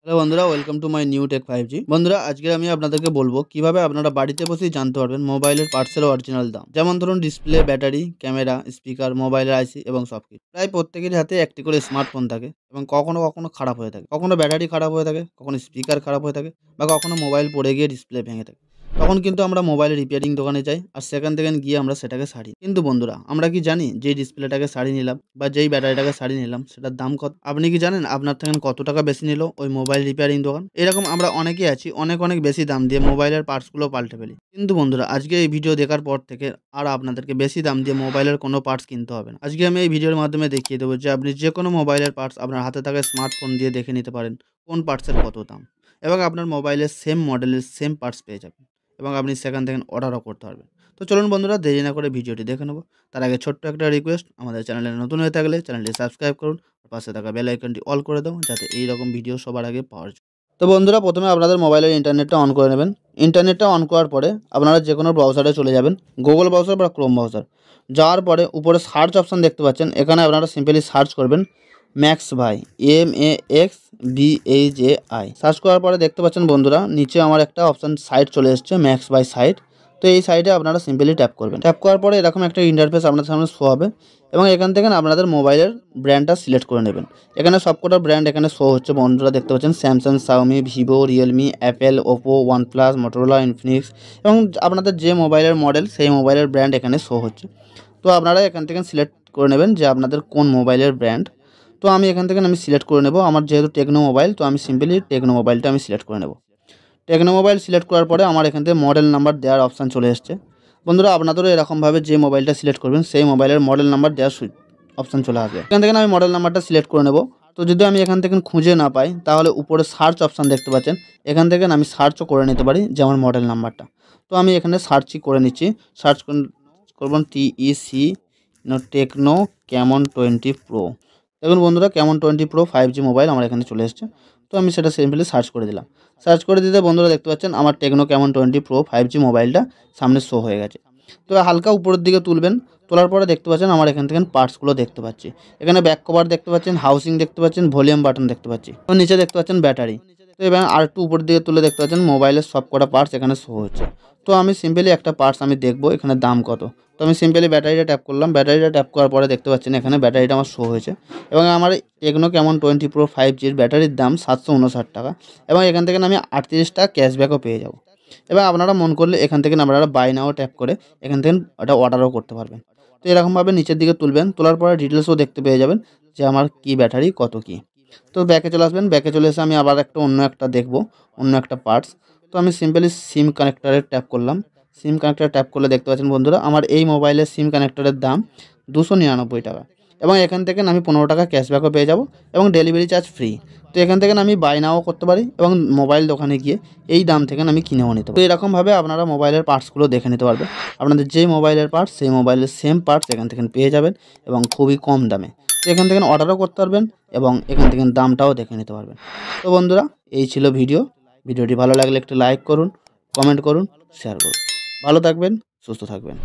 Hello বন্ধুরা, welcome to my new tech 5G। বন্ধুরা, আজকে আমি আপনাদেরকে বলবো কিভাবে আপনারা বাড়িতে বসেই জানতে পারবেন মোবাইলের পার্টসের অরিজিনাল দাম। যেমন ধরুন ডিসপ্লে, ব্যাটারি, ক্যামেরা, স্পিকার, মোবাইলের আইসি এবং সব কিছু। প্রায় প্রত্যেকের হাতে একটি করে স্মার্টফোন থাকে এবং কখনো কখনো খারাপ হয়ে থাকে, কখনো ব্যাটারি খারাপ হয়ে থাকে, কখনো স্পিকার খারাপ হয়ে থাকে বা কখনো মোবাইল পড়ে গিয়ে ডিসপ্লে ভেঙে থাকে। তখন কিন্তু আমরা মোবাইল রিপেয়ারিং দোকানে যাই আর সেখান থেকে গিয়ে আমরা সেটাকে সারি। কিন্তু বন্ধুরা, আমরা কি জানি যেই ডিসপ্লেটাকে সারিয়ে নিলাম বা যেই ব্যাটারিটাকে সারিয়ে নিলাম সেটার দাম কত? আপনি কি জানেন আপনার থেকে কত টাকা বেশি নিল ওই মোবাইল রিপেয়ারিং দোকান? এরকম আমরা অনেকেই আছি অনেক বেশি দাম দিয়ে মোবাইলের পার্টসগুলো পাল্টে ফেলি। কিন্তু বন্ধুরা, আজকে এই ভিডিও দেখার পর থেকে আর আপনাদেরকে বেশি দাম দিয়ে মোবাইলের কোনো পার্টস কিনতে হবে না। আজকে আমি এই ভিডিওর মাধ্যমে দেখিয়ে দেবো যে আপনি যে কোনো মোবাইলের পার্টস আপনার হাতে থাকা স্মার্টফোন দিয়ে দেখে নিতে পারেন কোন পার্টসের কত দাম, এবং আপনার মোবাইলের সেম মডেলের সেম পার্টস পেয়ে যাবেন এবং আপনি সেখান থেকে অর্ডারও করতে পারবেন। তো চলুন বন্ধুরা, দেরি না করে ভিডিওটি দেখে নেব। তার আগে ছোট্ট একটা রিকোয়েস্ট, আমাদের চ্যানেলে নতুন হয়ে থাকলে চ্যানেলটি সাবস্ক্রাইব করুন, পাশে থাকা বেল আইকনটি অল করে দাও যাতে এই রকম ভিডিও সবার আগে পাওয়া যায়। তো বন্ধুরা, প্রথমে আপনাদের মোবাইলের ইন্টারনেটটা অন করে নেবেন। ইন্টারনেটটা অন করার পরে আপনারা যে কোনো ব্রাউজারে চলে যাবেন, গুগল ব্রাউজার বা ক্রোম ব্রাউজার। যাওয়ার পরে উপরে সার্চ অপশান দেখতে পাচ্ছেন, এখানে আপনারা সিম্পলি সার্চ করবেন ম্যাক্স ভাই, MAXVAI। সার্চ করার পরে দেখতে পাচ্ছেন বন্ধুরা, নিচে আমার একটা অপশান সাইট চলে এসছে, ম্যাক্স ভাই সাইট। তো এই সাইটে আপনারা সিম্পলি ট্যাপ করবেন। ট্যাপ করার পরে এরকম একটা ইন্টারফেস আপনাদের সামনে শো হবে এবং এখান থেকে আপনাদের মোবাইলের ব্র্যান্ডটা সিলেক্ট করে নেবেন। এখানে সবকটা ব্র্যান্ড এখানে শো হচ্ছে বন্ধুরা, দেখতে পাচ্ছেন Samsung, Xiaomi, Vivo, Realme, Apple, Oppo, OnePlus, Motorola, Infinix এবং আপনাদের যে মোবাইলের মডেল সেই মোবাইলের ব্র্যান্ড এখানে শো হচ্ছে। তো আপনারা এখান থেকে সিলেক্ট করে নেবেন যে আপনাদের কোন মোবাইলের ব্র্যান্ড। তো আমি এখান থেকে আমি সিলেক্ট করে নেব, আমার যেহেতু টেকনো মোবাইল, তো আমি সিম্পলি টেকনো মোবাইলটা আমি সিলেক্ট করে নেব। টেকনো মোবাইল সিলেক্ট করার পরে আমার এখান থেকে মডেল নাম্বার দেওয়ার অপশান চলে এসছে। বন্ধুরা, আপনাদেরও এরকমভাবে যে মোবাইলটা সিলেক্ট করবেন সেই মোবাইলের মডেল নাম্বার দেওয়ার অপশান চলে আসবে। এখান থেকে আমি মডেল নাম্বারটা সিলেক্ট করে নেব। তো যদি আমি এখান থেকে খুঁজে না পাই তাহলে উপরে সার্চ অপশান দেখতে পাচ্ছেন, এখান থেকে আমি সার্চও করে নিতে পারি যে আমার মডেল নাম্বারটা। তো আমি এখানে সার্চই করে নিচ্ছি। সার্চ করব TEC টেকনো ক্যামন 20 প্রো। দেখুন বন্ধুরা, ক্যামন 20 প্রো 5G মোবাইল আমার এখানে চলে এসেছে। তো আমি সেটা সিম্পলি সার্চ করে দিলাম। সার্চ করে দিতে বন্ধুরা দেখতে পাচ্ছেন আমার টেকনো ক্যামন 20 প্রো 5G মোবাইলটা সামনে শো হয়ে গেছে। তো হালকা উপরের দিকে তুলবেন, তোলার পরে দেখতে পাচ্ছেন আমার এখান থেকে পার্টসগুলো দেখতে পাচ্ছি। এখানে ব্যাক কভার দেখতে পাচ্ছেন, হাউসিং দেখতে পাচ্ছেন, ভলিউম বাটন দেখতে পাচ্ছি, তো নিচে দেখতে পাচ্ছেন ব্যাটারি। তো এবার আর একটু উপরের দিকে তুলে দেখতে পাচ্ছেন মোবাইলের সব কটা পার্টস এখানে শো হচ্ছে। তো আমি সিম্পলি একটা পার্টস আমি দেখবো এখানে দাম কত। তো আমি সিম্পলি ব্যাটারিটা ট্যাপ করলাম। ব্যাটারিটা ট্যাপ করার পরে দেখতে পাচ্ছেন এখানে ব্যাটারিটা আমার শো হয়েছে এবং আমার টেকনো ক্যামন 20 প্রো 5Gর ব্যাটারির দাম 759 টাকা এবং এখান থেকে আমি 38 টাকা ক্যাশব্যাকও পেয়ে যাব। এবার আপনারা মন করলে এখান থেকে আপনারা বাই নাও ট্যাপ করে এখান থেকে ওটা অর্ডারও করতে পারবেন। তো এরকমভাবে নিচের দিকে তুলবেন, তোলার পরে ডিটেলসও দেখতে পেয়ে যাবেন যে আমার কি ব্যাটারি কত কি। তো ব্যাকে চলে আসবেন। ব্যাকে চলে এসে আমি আবার অন্য একটা দেখব, অন্য একটা পার্টস। তো আমি সিম্পলি সিম কানেক্টারে ট্যাপ করলাম। সিম কানেক্টারে ট্যাপ করলে দেখতে পাচ্ছেন বন্ধুরা আমার এই মোবাইলের সিম কানেক্টারের দাম 299 টাকা এবং এখান থেকে আমি 15 টাকা ক্যাশব্যাকও পেয়ে যাব এবং ডেলিভারি চার্জ ফ্রি। তো এখান থেকে আমি বাই নাও করতে পারি এবং মোবাইল দোকানে গিয়ে এই দাম থেকে আমি কিনেও নিতে পারি। তো এরকমভাবে আপনারা মোবাইলের পার্টসগুলো দেখে নিতে পারবেন। আপনাদের যেই মোবাইলের পার্টস সেই মোবাইলের সেম পার্টস এখান থেকে পেয়ে যাবেন এবং খুবই কম দামে। তো এখান থেকে অর্ডারও করতে পারবেন এবং এখান থেকে দামটাও দেখে নিতে পারবেন। তো বন্ধুরা, এই ছিল ভিডিওটি ভালো লাগলে একটু লাইক করুন, কমেন্ট করুন, শেয়ার করুন। ভালো থাকবেন, সুস্থ থাকবেন।